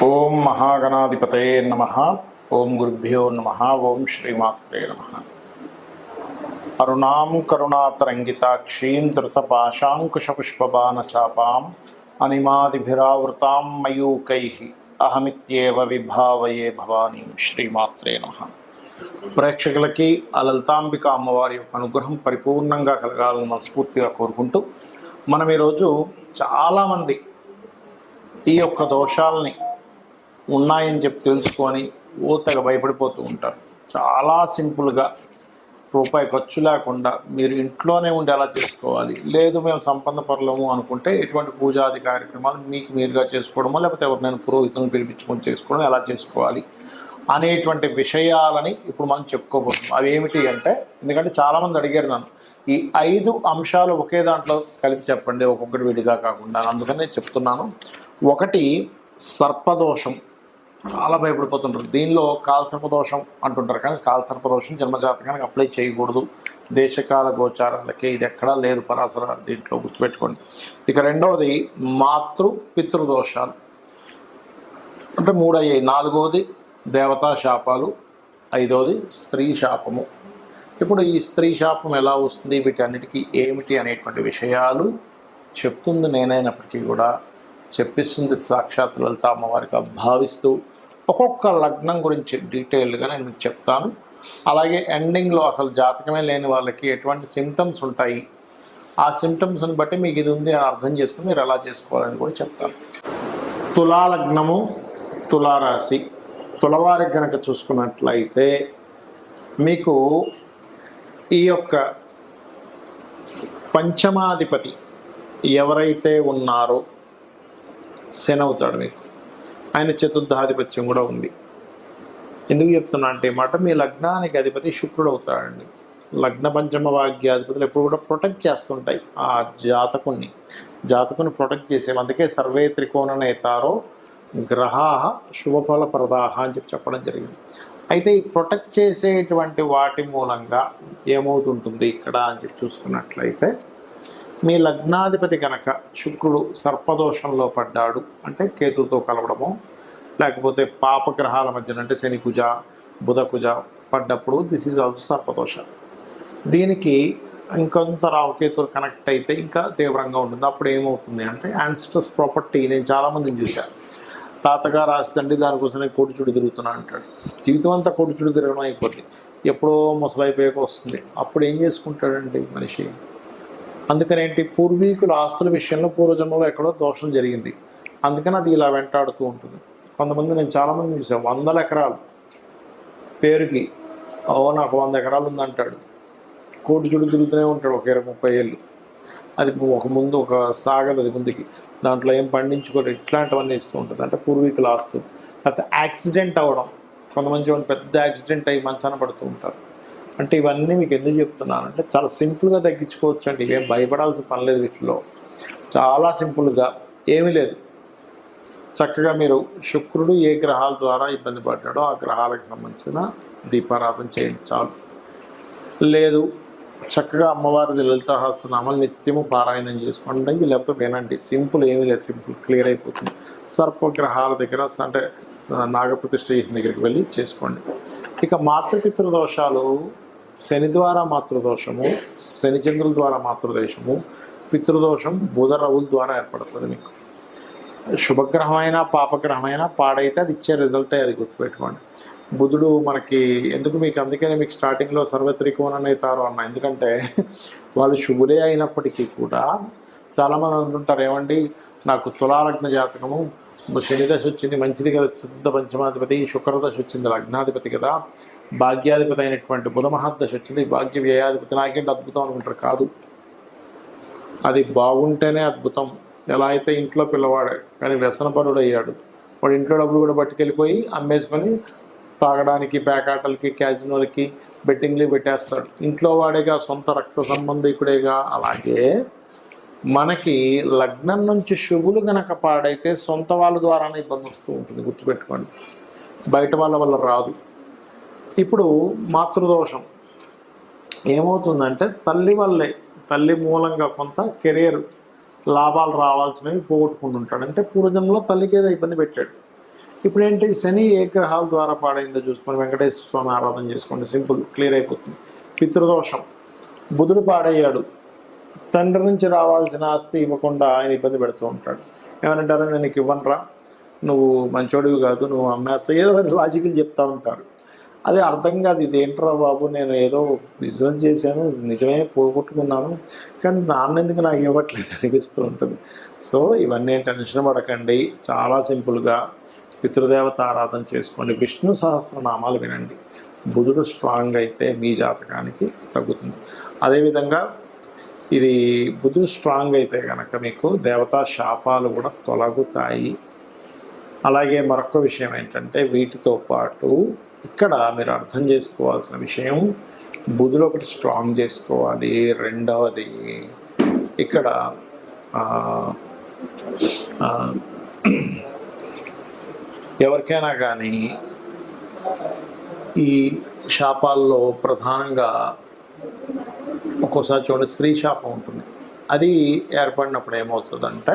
ఓం మహాగణాధిపతయే నమః. ఓం గురుభ్యో నమః. ఓం శ్రీమాత్రే నమః. అరుణాం కరుణాతరంగితాక్షీం ధృతపాశాంకుశపుష్పబాణచాపాం అనిమాదిభిరావృతాం మయూకైః అహమిత్యేవ విభావయే భవానీం. శ్రీమాత్రే నమః. ప్రేక్షకులకి ఆ లలితాంబిక అమ్మవారి యొక్క అనుగ్రహం పరిపూర్ణంగా కలగాలని మనస్ఫూర్తిగా కోరుకుంటూ మనం ఈరోజు చాలామంది ఈ యొక్క దోషాలని ఉన్నాయని చెప్పి తెలుసుకొని ఊతగా భయపడిపోతూ ఉంటారు. చాలా సింపుల్గా రూపాయి ఖర్చు లేకుండా మీరు ఇంట్లోనే ఉండి ఎలా చేసుకోవాలి, లేదు మేము సంపన్న పరులము అనుకుంటే ఎటువంటి పూజాది కార్యక్రమాలు మీకు మీరుగా చేసుకోవడమో లేకపోతే ఎవరినైనా పురోహితులను పిలిపించుకొని చేసుకోవడం ఎలా చేసుకోవాలి అనేటువంటి విషయాలని ఇప్పుడు మనం చెప్పుకోబోతున్నాం. అవి ఏమిటి అంటే, ఎందుకంటే చాలామంది అడిగారు నన్ను ఈ 5 అంశాలు ఒకే దాంట్లో కలిపి చెప్పండి, ఒక్కొక్కటి విడిగా కాకుండా. అందుకనే చెప్తున్నాను. ఒకటి సర్పదోషం. చాలా భయపడిపోతుంటారు. దీనిలో కాలసర్పదోషం అంటుంటారు, కానీ కాలసర్పదోషం జన్మజాతకానికి అప్లై చేయకూడదు. దేశకాల గోచారాలకే ఇది ఎక్కడా లేదు పరాశర దీంట్లో, గుర్తుపెట్టుకోండి. ఇక రెండవది పితృదోషాలు అంటే 3 అయ్యాయి. 4వది దేవతా శాపాలు, 5వది స్త్రీ శాపము. ఇప్పుడు ఈ స్త్రీ శాపం ఎలా వస్తుంది, వీటన్నిటికీ ఏమిటి అనేటువంటి విషయాలు చెప్తుంది నేనైనప్పటికీ కూడా చెప్పిస్తుంది సాక్షాత్ లలిత అమ్మవారిగా భావిస్తూ ఒక్కొక్క లగ్నం గురించి డీటెయిల్గా నేను మీకు చెప్తాను. అలాగే ఎండింగ్లో అసలు జాతకమే లేని వాళ్ళకి ఎటువంటి సిమ్టమ్స్ ఉంటాయి, ఆ సిమ్టమ్స్ని బట్టి మీకు ఇది ఉంది అని అర్థం చేసుకుని మీరు ఎలా చేసుకోవాలని కూడా చెప్తాను. తులాలగ్నము, తులారాశి. తులవారికి కనుక చూసుకున్నట్లయితే మీకు ఈ యొక్క పంచమాధిపతి ఎవరైతే ఉన్నారో శని అవుతాడు మీకు. ఆయన చతుర్థాధిపత్యం కూడా ఉంది. ఎందుకు చెప్తున్నా అంటే మాట, మీ లగ్నానికి అధిపతి శుక్రుడు అవుతాడండి. లగ్న పంచమ భాగ్యాధిపతులు ఎప్పుడు కూడా ప్రొటెక్ట్ చేస్తుంటాయి ఆ జాతకుని ప్రొటెక్ట్ చేసేవి. అందుకే సర్వే త్రికోణ నేతారో గ్రహా శుభఫలప్రదాహ అని చెప్పడం జరిగింది. అయితే ఈ ప్రొటెక్ట్ చేసేటువంటి వాటి మూలంగా ఏమవుతుంటుంది ఇక్కడ అని చెప్పి చూసుకున్నట్లయితే, మీ లగ్నాధిపతి కనుక శుక్రుడు సర్పదోషంలో పడ్డాడు అంటే కేతుతో కలవడము, లేకపోతే పాపగ్రహాల మధ్యన అంటే శని కుజ బుధ కుజ పడ్డప్పుడు దిస్ ఈజ్ ఆల్సో సర్పదోష. దీనికి ఇంకొంత రావుకేతులు కనెక్ట్ అయితే ఇంకా తీవ్రంగా ఉంటుంది. అప్పుడు ఏమవుతుంది అంటే యాన్స్టర్స్ ప్రాపర్టీ. నేను చాలామందిని చూశాను, తాతగారు ఆస్తండి దానికోసమే కోటిచుడి తిరుగుతున్నా అంటాడు. జీవితం అంతా కోటిచుడి తిరగడం అయిపోద్ది, ఎప్పుడో ముసలైపోయాక వస్తుంది. అప్పుడు ఏం చేసుకుంటాడండి మనిషి? అందుకనేంటి, పూర్వీకుల ఆస్తుల విషయంలో పూర్వజన్మలో ఎక్కడో దోషం జరిగింది, అందుకని అది ఇలా వెంటాడుతూ ఉంటుంది. కొంతమంది నేను చాలామంది చూసాను, 100 ఎకరాలు పేరుకి, నాకు 100 ఎకరాలు ఉందంటాడు, కోటి చుట్టూ తిరుగుతూనే ఉంటాడు ఒక 20-30 ఏళ్ళు. అది ఒక సాగదు, అది ముందుకి, దాంట్లో ఏం పండించుకోరు, ఇట్లాంటివన్నీ ఇస్తూ ఉంటుంది. అంటే పూర్వీకుల ఆస్తులు. లేకపోతే యాక్సిడెంట్ అవ్వడం, కొంతమంది పెద్ద యాక్సిడెంట్ అయ్యి మంచాన పడుతూ ఉంటారు. అంటే ఇవన్నీ మీకు ఎందుకు చెప్తున్నానంటే, చాలా సింపుల్గా తగ్గించుకోవచ్చు అండి. ఇవేం భయపడాల్సిన పని లేదు. వీటిలో చాలా సింపుల్గా ఏమీ లేదు. చక్కగా మీరు శుక్రుడు ఏ గ్రహాల ద్వారా ఇబ్బంది పడ్డాడో ఆ గ్రహాలకు సంబంధించిన దీపారాధన చేయండి చాలు. లేదు చక్కగా అమ్మవారి లలితాసహస్రనామాలు నిత్యము పారాయణం చేసుకోండి, లేకపోతే వినండి. సింపుల్, ఏమీ లేదు, సింపుల్, క్లియర్ అయిపోతుంది. సర్పగ్రహాల దగ్గర అంటే నాగప్రతిష్ఠ చేసిన దగ్గరికి వెళ్ళి చేసుకోండి. ఇక మాతృపితృదోషాలు, శని ద్వారా మాతృదోషము, శని చంద్రుల ద్వారా మాతృదోషము, పితృదోషం బుధ రవుల ద్వారా ఏర్పడుతుంది. మీకు శుభగ్రహమైనా పాపగ్రహమైనా పాడైతే అది ఇచ్చే రిజల్టే, అది గుర్తుపెట్టుకోండి. బుధుడు మనకి ఎందుకు, మీకు అందుకనే మీకు స్టార్టింగ్లో సర్వత్రికోణనేతారు అన్న, ఎందుకంటే వాళ్ళు శుభులే అయినప్పటికీ కూడా చాలామంది అంటుంటారు, ఏమండి నాకు తులాలగ్న జాతకము, శని దశ వచ్చింది, మంచిది కదా, సిద్ధ పంచమాధిపతి, శుక్రదశ వచ్చింది, లగ్నాధిపతి కదా, భాగ్యాధిపతి అయినటువంటి బుధ మహాదశ వచ్చింది, భాగ్య వ్యయాధిపతి, నాకేంటి అద్భుతం అనుకుంటారు. కాదు, అది బాగుంటేనే అద్భుతం. ఎలా అయితే ఇంట్లో పిల్లవాడే కానీ వ్యసనపరుడు అయ్యాడు, వాడు ఇంట్లో డబ్బులు కూడా పట్టుకెళ్ళిపోయి అమ్మేసుకొని తాగడానికి, పేకాటలకి, క్యాజినోలకి, బెట్టింగ్లు పెట్టేస్తాడు. ఇంట్లో వాడేగా, సొంత రక్త సంబంధికుడేగా. అలాగే మనకి లగ్నం నుంచి శుభులు గనక పాడైతే సొంత వాళ్ళ ద్వారానే ఇబ్బంది వస్తూ ఉంటుంది, గుర్తుపెట్టుకోండి. బయట వాళ్ళ వల్ల రాదు. ఇప్పుడు మాతృదోషం ఏమవుతుందంటే, తల్లి మూలంగా కొంత కెరీర్ లాభాలు రావాల్సినవి పోగొట్టుకుని ఉంటాడు. అంటే పూర్వజన్మలో తల్లికి ఏదో ఇబ్బంది పెట్టాడు. ఇప్పుడు ఏంటి, శని ఏ గ్రహాల ద్వారా పాడైందో చూసుకొని వెంకటేశ్వర స్వామి ఆరాధన చేసుకోండి, సింపుల్, క్లియర్ అయిపోతుంది. పితృదోషం, బుధుడు పాడయ్యాడు, తండ్రి నుంచి రావాల్సిన ఆస్తి ఇవ్వకుండా ఆయన ఇబ్బంది పెడుతూ ఉంటాడు. ఏమనంటారు, నేను నీకు ఇవ్వనరా, నువ్వు మంచోడివి కాదు, నువ్వు అమ్మేస్తా, ఏదో లాజికల్ చెప్తా ఉంటారు. అదే అర్థం కాదు, ఇదేంట్రా బాబు, నేను ఏదో బిజినెస్ చేశాను, నిజమే పోగొట్టుకున్నాను, కానీ నాన్నెందుకు నాకు ఇవ్వట్లేదు అనిపిస్తూ ఉంటుంది. సో ఇవన్నీ టెన్షన్ పడకండి, చాలా సింపుల్గా పితృదేవత ఆరాధన చేసుకోండి, విష్ణు సహస్రనామాలు వినండి. బుధుడు స్ట్రాంగ్ అయితే మీ జాతకానికి తగ్గుతుంది. అదేవిధంగా ఇది బుధుడు స్ట్రాంగ్ అయితే కనుక మీకు దేవతా శాపాలు కూడా తొలగుతాయి. అలాగే మరొక విషయం ఏంటంటే, వీటితో పాటు ఇక్కడ మీరు అర్థం చేసుకోవాల్సిన విషయం, బుధుడు ఒకటి స్ట్రాంగ్ చేసుకోవాలి. రెండవది ఇక్కడ ఎవరికైనా కానీ ఈ శాపాల్లో ప్రధానంగా ఒక్కోసారి చూడండి స్త్రీ శాపం ఉంటుంది. అది ఏర్పడినప్పుడు ఏమవుతుందంటే,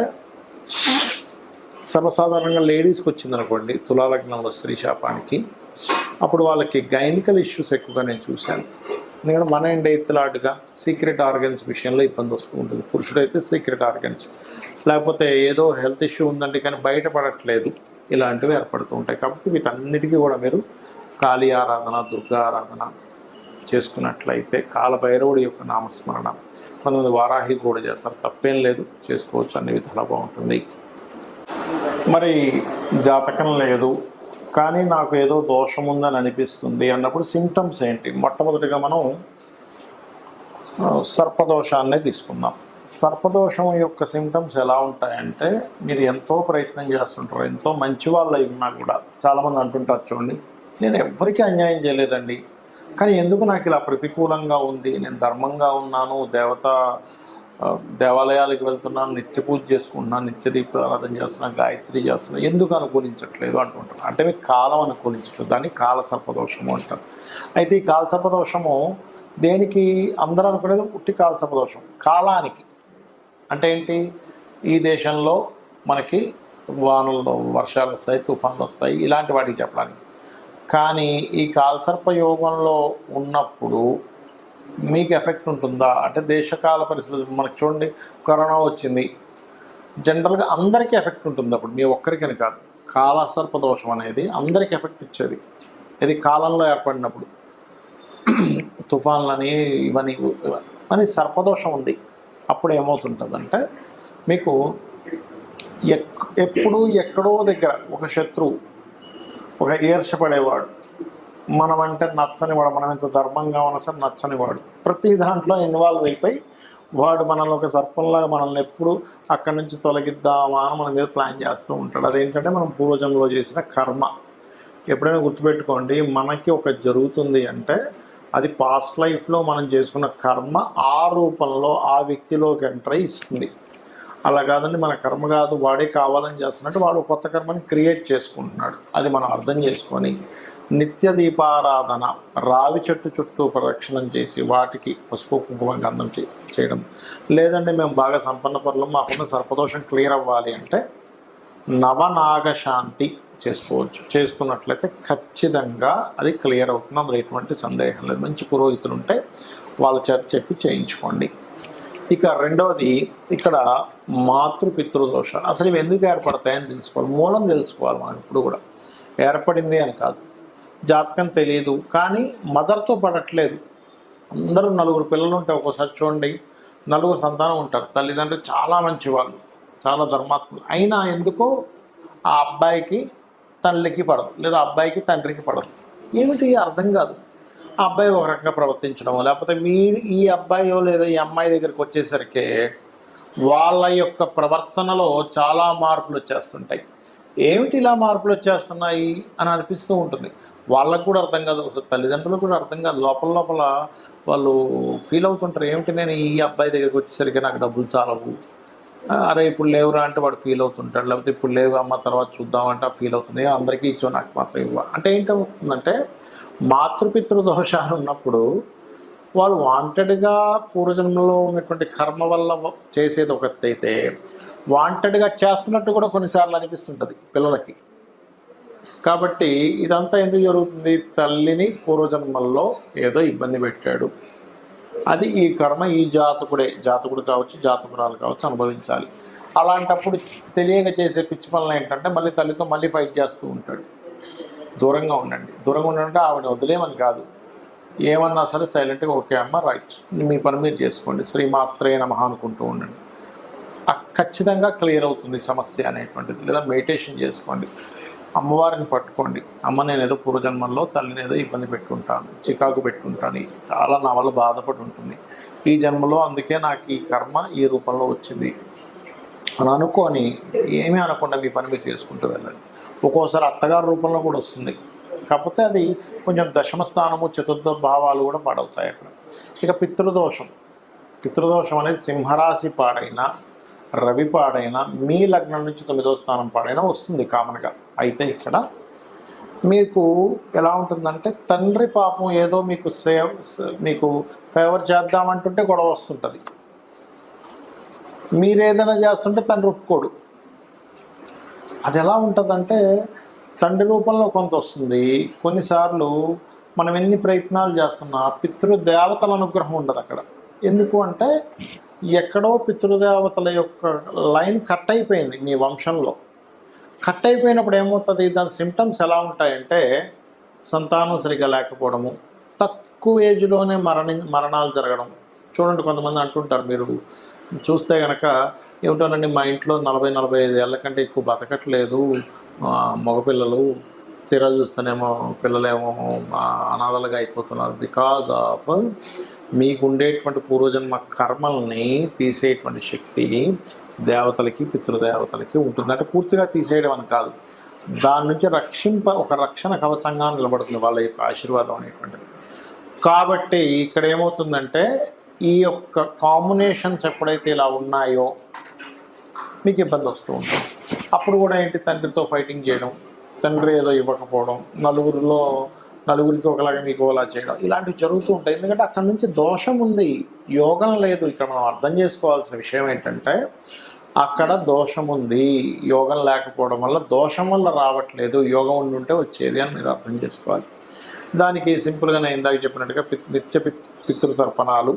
సర్వసాధారణంగా లేడీస్కి వచ్చిందనుకోండి తులాలగ్నంలో స్త్రీ శాపానికి, అప్పుడు వాళ్ళకి గైనికల్ ఇష్యూస్ ఎక్కువగా నేను చూశాను. ఎందుకంటే 1 and 8th లాట్గా సీక్రెట్ ఆర్గన్స్ విషయంలో ఇబ్బంది వస్తూ ఉంటుంది. పురుషుడైతే సీక్రెట్ ఆర్గన్స్, లేకపోతే ఏదో హెల్త్ ఇష్యూ ఉందంటే కానీ బయటపడట్లేదు, ఇలాంటివి ఏర్పడుతూ ఉంటాయి. కాబట్టి వీటన్నిటికీ కూడా మీరు కాళీ ఆరాధన, దుర్గా ఆరాధన చేసుకున్నట్లయితే, కాలభైరవుడి యొక్క నామస్మరణ, కొంతమంది వారాహి కూడా చేస్తారు, తప్పేం లేదు, చేసుకోవచ్చు, అన్ని విధాలా బాగుంటుంది. మరి జాతకం లేదు కానీ నాకు ఏదో దోషం ఉందని అనిపిస్తుంది అన్నప్పుడు సిమ్టమ్స్ ఏంటి? మొట్టమొదటిగా మనం సర్పదోషాన్నే తీసుకుందాం. సర్పదోషం యొక్క సిమ్టమ్స్ ఎలా ఉంటాయంటే, మీరు ఎంతో ప్రయత్నం చేస్తుంటారు, ఎంతో మంచి వాళ్ళు అయి ఉన్నా కూడా, చాలామంది అంటుంటారు చూడండి, నేను ఎవ్వరికీ అన్యాయం చేయలేదండి, కానీ ఎందుకు నాకు ఇలా ప్రతికూలంగా ఉంది, నేను ధర్మంగా ఉన్నాను, దేవాలయాలకు వెళ్తున్నాను, నిత్య పూజ చేసుకుంటున్నాను, నిత్య దీపారాధన చేస్తున్నాను, గాయత్రి చేస్తున్నాను, ఎందుకు అనుకూలించట్లేదు అంటుంటారు. అంటే మీకు కాలం అనుకూలించట్లేదు, దాన్ని కాల సర్పదోషము అంటారు. అయితే ఈ కాల సర్పదోషము దేనికి? అందరూ అనుకునేది ఉట్టి కాల సర్పదోషం కాలానికి. అంటే ఏంటి? ఈ దేశంలో మనకి వానలు, వర్షాలు వస్తాయి, తుఫాన్లు వస్తాయి, ఇలాంటి వాటికి చెప్పడానికి. కానీ ఈ కాలసర్ప యోగంలో ఉన్నప్పుడు మీకు ఎఫెక్ట్ ఉంటుందా అంటే, దేశకాల పరిస్థితులు మనకు చూడండి, కరోనా వచ్చింది, జనరల్గా అందరికీ ఎఫెక్ట్ ఉంటుంది. అప్పుడు మీ ఒక్కరికని కాదు, కాలసర్ప దోషం అనేది అందరికీ ఎఫెక్ట్ ఇచ్చేది. ఇది కాలంలో ఏర్పడినప్పుడు తుఫాన్లని ఇవన్నీ అని సర్పదోషం ఉంది. అప్పుడు ఏమవుతుంటుందంటే, మీకు ఎప్పుడు ఎక్కడో దగ్గర ఒక శత్రువు, ఒక ఈర్షపడేవాడు, మనమంటే నచ్చనివాడు, మనం ఎంత ధర్మంగా ఉన్నా సరే నచ్చనివాడు, ప్రతి దాంట్లో ఇన్వాల్వ్ అయిపోయి వాడు మనల్ని ఒక సర్పంలాగా మనల్ని ఎప్పుడు అక్కడి నుంచి తొలగిద్దామా అని మన మీద ప్లాన్ చేస్తూ ఉంటాడు. అదేంటంటే మనం పూర్వజంలో చేసిన కర్మ. ఎప్పుడైనా గుర్తుపెట్టుకోండి, మనకి ఒక జరుగుతుంది అంటే అది పాస్ట్ లైఫ్లో మనం చేసుకున్న కర్మ ఆ రూపంలో ఆ వ్యక్తిలోకి ఎంటర్ అయి ఇస్తుంది. అలా కాదండి, మన కర్మ కాదు, వాడే కావాలని చేస్తున్నట్టు వాడు కొత్త కర్మని క్రియేట్ చేసుకుంటున్నాడు. అది మనం అర్థం చేసుకొని నిత్య దీపారాధన, రావి చెట్టు చుట్టూ ప్రదక్షిణం చేసి వాటికి పసుపు కుంకుమ గంధం చేయడం. లేదంటే మేము బాగా సంపన్న పనులు, మాకున్న సర్పదోషం క్లియర్ అవ్వాలి అంటే నవనాగశాంతి చేసుకోవచ్చు. చేసుకున్నట్లయితే ఖచ్చితంగా అది క్లియర్ అవుతుంది, అందులో ఎటువంటి సందేహం లేదు. మంచి పురోహితులు ఉంటే వాళ్ళ చేత చెప్పి చేయించుకోండి. ఇక రెండవది, ఇక్కడ మాతృపితృదోషాలు అసలు ఇవి ఎందుకు ఏర్పడతాయని తెలుసుకోవాలి, మూలం తెలుసుకోవాలి. మనం ఇప్పుడు కూడా ఏర్పడింది అని కాదు, జాతకం తెలియదు కానీ మదర్తో పడట్లేదు. అందరూ 4 పిల్లలు ఉంటే ఒక్కోసారి చూడండి 4 సంతానం ఉంటారు, తల్లిదండ్రులు చాలా మంచివాళ్ళు, చాలా ధర్మాత్ములు, అయినా ఎందుకో ఆ అబ్బాయికి తల్లికి పడదు, లేదా అబ్బాయికి తండ్రికి పడదు. ఏమిటి అర్థం కాదు. ఆ అబ్బాయి ఒక రకంగా ప్రవర్తించడం, లేకపోతే ఈ అబ్బాయో లేదా ఈ అమ్మాయి దగ్గరికి వచ్చేసరికి వాళ్ళ యొక్క ప్రవర్తనలో చాలా మార్పులు వచ్చేస్తుంటాయి. ఏమిటి ఇలా మార్పులు వచ్చేస్తున్నాయి అని అనిపిస్తూ ఉంటుంది. వాళ్ళకు కూడా అర్థం కాదు, తల్లిదండ్రులకు కూడా అర్థం కాదు. లోపల వాళ్ళు ఫీల్ అవుతుంటారు, ఏమిటి నేను ఈ అబ్బాయి దగ్గరికి వచ్చేసరికి నాకు డబ్బులు చాలవు, అరే ఇప్పుడు లేవురా అంటే వాడు ఫీల్ అవుతుంటాడు, లేకపోతే ఇప్పుడు లేవు అమ్మ తర్వాత చూద్దామంటే ఫీల్ అవుతుంది, అందరికీ ఇచ్చో నాకు మాత్రం ఇవ్వ అంటే ఏంటవుతుందంటే, మాతృపితృ దోషాలు ఉన్నప్పుడు వాళ్ళు వాంటెడ్గా పూర్వజన్మలో ఉన్నటువంటి కర్మ వల్ల చేసేది ఒకటైతే, వాంటెడ్గా చేస్తున్నట్టు కూడా కొన్నిసార్లు అనిపిస్తుంటుంది పిల్లలకి. కాబట్టి ఇదంతా ఎందుకు జరుగుతుంది? తల్లిని పూర్వజన్మల్లో ఏదో ఇబ్బంది పెట్టాడు, అది ఈ కర్మ ఈ జాతకుడు కావచ్చు జాతకురాలు కావచ్చు అనుభవించాలి. అలాంటప్పుడు తెలియక చేసే పిచ్చి పనులు ఏంటంటే మళ్ళీ తల్లితో మళ్ళీ ఫైట్ చేస్తూ ఉంటాడు. దూరంగా ఉండండి. దూరంగా ఉండంటే ఆవిడ వదిలేమని కాదు, ఏమన్నా సరే సైలెంట్గా ఓకే అమ్మ రైట్ మీ పని మీరు చేసుకోండి, శ్రీమాత్రే నమః అనుకుంటూ ఉండండి. ఖచ్చితంగా క్లియర్ అవుతుంది సమస్య అనేటువంటిది. లేదా మెడిటేషన్ చేసుకోండి, అమ్మవారిని పట్టుకోండి. అమ్మ నేను ఏదో పూర్వజన్మల్లో తల్లిని ఏదో ఇబ్బంది పెట్టుకుంటాను, చికాకు పెట్టుకుంటాను, చాలా నా వల్ల బాధపడి ఉంటుంది, ఈ జన్మలో అందుకే నాకు ఈ కర్మ ఈ రూపంలో వచ్చింది అని అనుకొని ఏమీ అనకుండా మీ పని మీరు చేసుకుంటూ వెళ్ళండి. ఒక్కోసారి అత్తగారి రూపంలో కూడా వస్తుంది, కాకపోతే అది కొంచెం దశమ స్థానము చతుర్థ భావాలు కూడా పాడవుతాయి అక్కడ. ఇక పితృదోషం అనేది సింహరాశి పాడైనా రవి పాడైనా మీ లగ్నం నుంచి 9వ స్థానం పాడైనా వస్తుంది కామన్గా. అయితే ఇక్కడ మీకు ఎలా ఉంటుందంటే తండ్రి పాపం ఏదో మీకు ఫేవర్ చేద్దామంటుంటే గొడవ వస్తుంటుంది, మీరు ఏదైనా చేస్తుంటే తండ్రి ఒప్పుకోడు. అది ఎలా ఉంటుందంటే తండ్రి రూపంలో కొంత వస్తుంది. కొన్నిసార్లు మనం ఎన్ని ప్రయత్నాలు చేస్తున్నా పితృదేవతల అనుగ్రహం ఉండదు అక్కడ. ఎందుకు అంటే ఎక్కడో పితృదేవతల యొక్క లైన్ కట్ అయిపోయింది మీ వంశంలో. కట్ అయిపోయినప్పుడు ఏమవుతుంది, దాని సిమ్టమ్స్ ఎలా ఉంటాయంటే సంతానం సరిగ్గా లేకపోవడము, తక్కువ ఏజ్లోనే మరణాలు జరగడం. చూడండి, కొంతమంది అంటుంటారు, మీరు చూస్తే కనుక ఏమిటోనండి మా ఇంట్లో 40-45 ఏళ్ళ కంటే ఎక్కువ బతకట్లేదు మగపిల్లలు, తీరా చూస్తేనేమో పిల్లలేమో అనాథలుగా అయిపోతున్నారు. బికాజ్ ఆఫ్ మీకు ఉండేటువంటి పూర్వజన్మ కర్మల్ని తీసేటువంటి శక్తి దేవతలకి పితృదేవతలకి ఉంటుంది. అంటే పూర్తిగా తీసేయడం అని కాదు, దాని నుంచి ఒక రక్షణ కవచంగా నిలబడుతుంది వాళ్ళ యొక్క ఆశీర్వాదం అనేటువంటిది. కాబట్టి ఇక్కడ ఏమవుతుందంటే ఈ యొక్క కాంబినేషన్స్ ఎప్పుడైతే ఇలా ఉన్నాయో మీకు ఇబ్బంది వస్తూ ఉంటుంది. అప్పుడు కూడా ఏంటి, తండ్రితో ఫైటింగ్ చేయడం, తండ్రి ఏదో ఇవ్వకపోవడం, నలుగురికి ఒకలాగా మీకు ఒకలా చేయడం, ఇలాంటివి జరుగుతూ ఉంటాయి. ఎందుకంటే అక్కడ నుంచి దోషం ఉంది, యోగం లేదు. ఇక్కడ మనం అర్థం చేసుకోవాల్సిన విషయం ఏంటంటే అక్కడ దోషం ఉంది, యోగం లేకపోవడం వల్ల దోషం వల్ల రావట్లేదు, యోగం ఉండుంటే వచ్చేది అని మీరు అర్థం చేసుకోవాలి. దానికి సింపుల్గా నేను ఇందాక చెప్పినట్టుగా పితృతర్పణాలు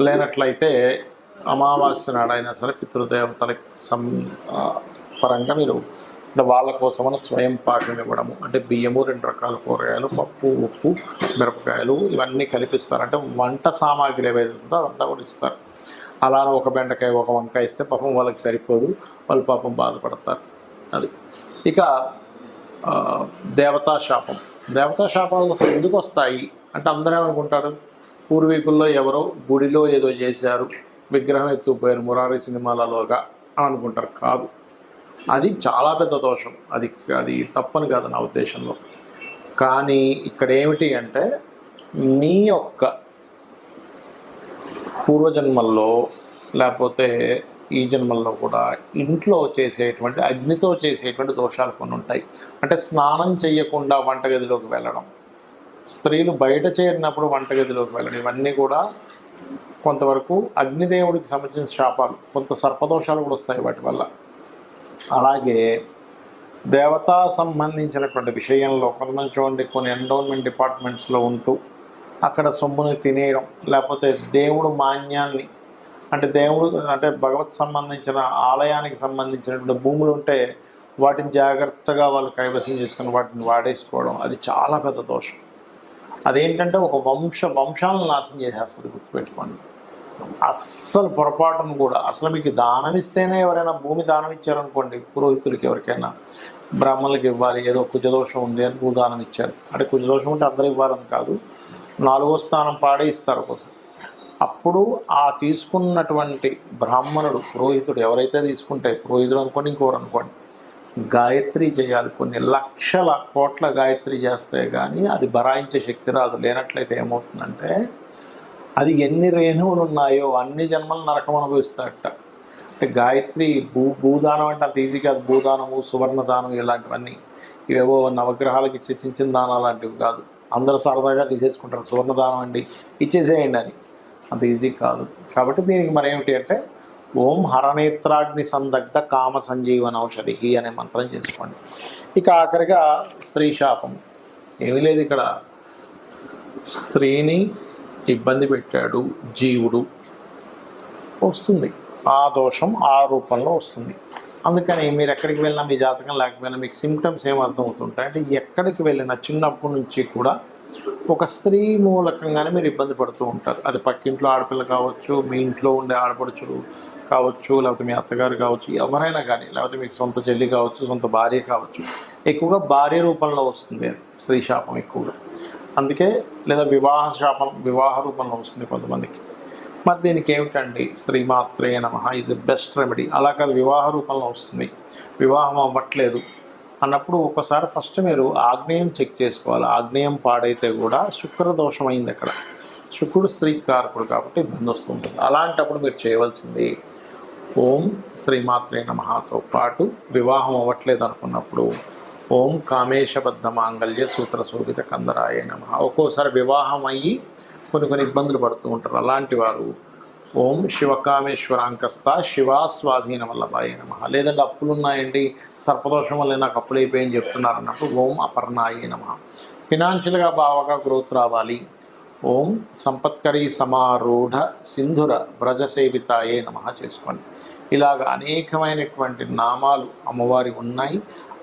లేనట్లయితే అమావాస్య నాడైనా సరే పితృదేవతలకి పరంగా మీరు వాళ్ళ కోసమని స్వయం పాకం ఇవ్వడము, అంటే బియ్యము 2 రకాల కూరగాయలు, పప్పు, ఉప్పు, మిరపకాయలు ఇవన్నీ కలిపిస్తారు. అంటే వంట సామాగ్రి ఏవైతే ఉందో అదంతా కూడా ఇస్తారు. అలా ఒక బెండకాయ ఒక వంకాయ ఇస్తే పాపం వాళ్ళకి సరిపోదు, వాళ్ళు పాపం బాధపడతారు. అది ఇక దేవతాశాపాలు అసలు ఎందుకు వస్తాయి అంటే అందరూ ఏమనుకుంటారు, పూర్వీకుల్లో ఎవరో గుడిలో ఏదో చేశారు, విగ్రహం ఎత్తుకుపోయారు మురారి సినిమాలలోగా అని అనుకుంటారు. కాదు, అది చాలా పెద్ద దోషం. అది తప్పని కాదు నా ఉద్దేశంలో. కానీ ఇక్కడ ఏమిటి అంటే మీ యొక్క పూర్వజన్మల్లో లేకపోతే ఈ జన్మల్లో కూడా ఇంట్లో చేసేటువంటి అగ్నితో చేసేటువంటి దోషాలు కొన్ని ఉంటాయి. అంటే స్నానం చేయకుండా వంటగదిలోకి వెళ్ళడం, స్త్రీలు బయట చేరినప్పుడు వంటగదిలోకి వెళ్ళడం, ఇవన్నీ కూడా కొంతవరకు అగ్నిదేవుడికి సంబంధించిన శాపాలు. కొంత సర్పదోషాలు కూడా వస్తాయి వాటి వల్ల. అలాగే దేవతా సంబంధించినటువంటి విషయంలో కొంతమంది చూడండి, కొన్ని ఎండోన్మెంట్ డిపార్ట్మెంట్స్లో ఉంటూ అక్కడ సొమ్ముని తినేయడం, లేకపోతే దేవుడు మాన్యాన్ని అంటే భగవత్ సంబంధించిన ఆలయానికి సంబంధించినటువంటి భూములు ఉంటే వాటిని జాగ్రత్తగా వాళ్ళు కైవసం చేసుకుని వాటిని వాడేసుకోవడం, అది చాలా పెద్ద దోషం. అదేంటంటే ఒక వంశాలను నాశనం చేసేస్తుంది, గుర్తుపెట్టుకోండి. అస్సలు పొరపాటును కూడా అసలు మీకు దానం ఇస్తేనే, ఎవరైనా భూమి దానం ఇచ్చారనుకోండి, పురోహితులకి ఎవరికైనా బ్రాహ్మణులకి ఇవ్వాలి, ఏదో కుజదోషం ఉంది అని భూదానం ఇచ్చారు అంటే కుజదోషం ఉంటే అందరూ ఇవ్వాలని కాదు, 4వ స్థానం పాడే ఇస్తారు కోసం. అప్పుడు ఆ తీసుకున్నటువంటి బ్రాహ్మణుడు పురోహితుడు ఎవరైతే తీసుకుంటే, పురోహితుడు అనుకోండి ఇంకోరు అనుకోండి, గాయత్రి చేయాలి. కొన్ని లక్షల కోట్ల గాయత్రి చేస్తే కానీ అది భరాయించే శక్తి రాదు. లేనట్లయితే ఏమవుతుందంటే అది ఎన్ని రేణువులు ఉన్నాయో అన్ని జన్మలు నరకం అనుభవిస్తాడట. అంటే గాయత్రి భూదానం అంటే అంత ఈజీ కాదు. భూదానము, సువర్ణదానం ఇలాంటివన్నీ ఇవేవో నవగ్రహాలకు ఇచ్చే చిన్న దానాలు లాంటివి కాదు. అందరూ సరదాగా తీసేసుకుంటారు, సువర్ణదానం అండి ఇచ్చేసేయండి అని, అంత ఈజీ కాదు. కాబట్టి దీనికి మరి ఏమిటి అంటే ఓం హరనేత్రాగ్ని సందగ్ధ కామ సంజీవన ఔషధి అనే మంత్రం చేసుకోండి. ఇక ఆఖరిగా స్త్రీ శాపం. ఏమీ లేదు, ఇక్కడ స్త్రీని ఇబ్బంది పెట్టాడు జీవుడు, వస్తుంది ఆ దోషం ఆ రూపంలో వస్తుంది. అందుకని మీరు ఎక్కడికి వెళ్ళినా, మీ జాతకం లేకపోయినా మీకు సిమ్టమ్స్ ఏం అర్థమవుతుంటాయి అంటే, ఎక్కడికి వెళ్ళినా చిన్నప్పటి నుంచి కూడా ఒక స్త్రీ మూలకంగానే మీరు ఇబ్బంది పడుతూ ఉంటారు. అది పక్కింట్లో ఆడపిల్ల కావచ్చు, మీ ఇంట్లో ఉండే ఆడపడుచులు కావచ్చు, లేకపోతే మీ అత్తగారు కావచ్చు, ఎవరైనా కానీ, లేకపోతే మీకు సొంత చెల్లి కావచ్చు, సొంత భార్య కావచ్చు. ఎక్కువగా భార్య రూపంలో వస్తుంది స్త్రీ శాపం ఎక్కువగా. అందుకే లేదా వివాహ శాపం వివాహ రూపంలో వస్తుంది కొంతమందికి. మరి దీనికి ఏమిటండి, శ్రీమాత్రే నమః ఈజ్ ది బెస్ట్ రెమెడీ. అలా కాదు వివాహ రూపంలో వస్తుంది, వివాహం అవ్వట్లేదు అన్నప్పుడు ఒకసారి ఫస్ట్ మీరు ఆగ్నేయం చెక్ చేసుకోవాలి. ఆగ్నేయం పాడైతే కూడా శుక్రదోషం అయింది అక్కడ. శుక్రుడు స్త్రీకి కారకుడు కాబట్టి ఇబ్బంది వస్తుంటుంది. అలాంటప్పుడు మీరు చేయవలసింది ఓం శ్రీమాత్రే నమఃతో పాటు వివాహం అవ్వట్లేదు అనుకున్నప్పుడు ఓం కామేశబద్ధ మాంగళ్య సూత్ర శోభిత కందరాయ నమః. ఒక్కోసారి వివాహం అయ్యి కొన్ని ఇబ్బందులు పడుతూ ఉంటారు. అలాంటి వారు ఓం శివకామేశ్వరాంకస్త శివాస్వాధీన వల్లభాయ నమః. లేదంటే అప్పులు ఉన్నాయండి, సర్పదోషం వల్ల నాకు అప్పులు అయిపోయింది చెప్తున్నారు అన్నప్పుడు ఓం అపర్ణాయ నమః. ఫినాన్షియల్గా బాగా గ్రోత్ రావాలి, ఓం సంపత్కరీ సమారూఢ సింధుర వ్రజసేవితాయే నమః చేసుకోండి. ఇలాగ అనేకమైనటువంటి నామాలు అమ్మవారి ఉన్నాయి.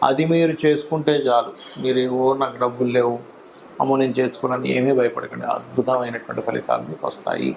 అది మీరు చేసుకుంటే చాలు. మీరు నాకు డబ్బులు లేవు, అమ్మో నేను చేసుకున్నాను, ఏమీ భయపడకండి, అద్భుతమైనటువంటి ఫలితాలు మీకు వస్తాయి.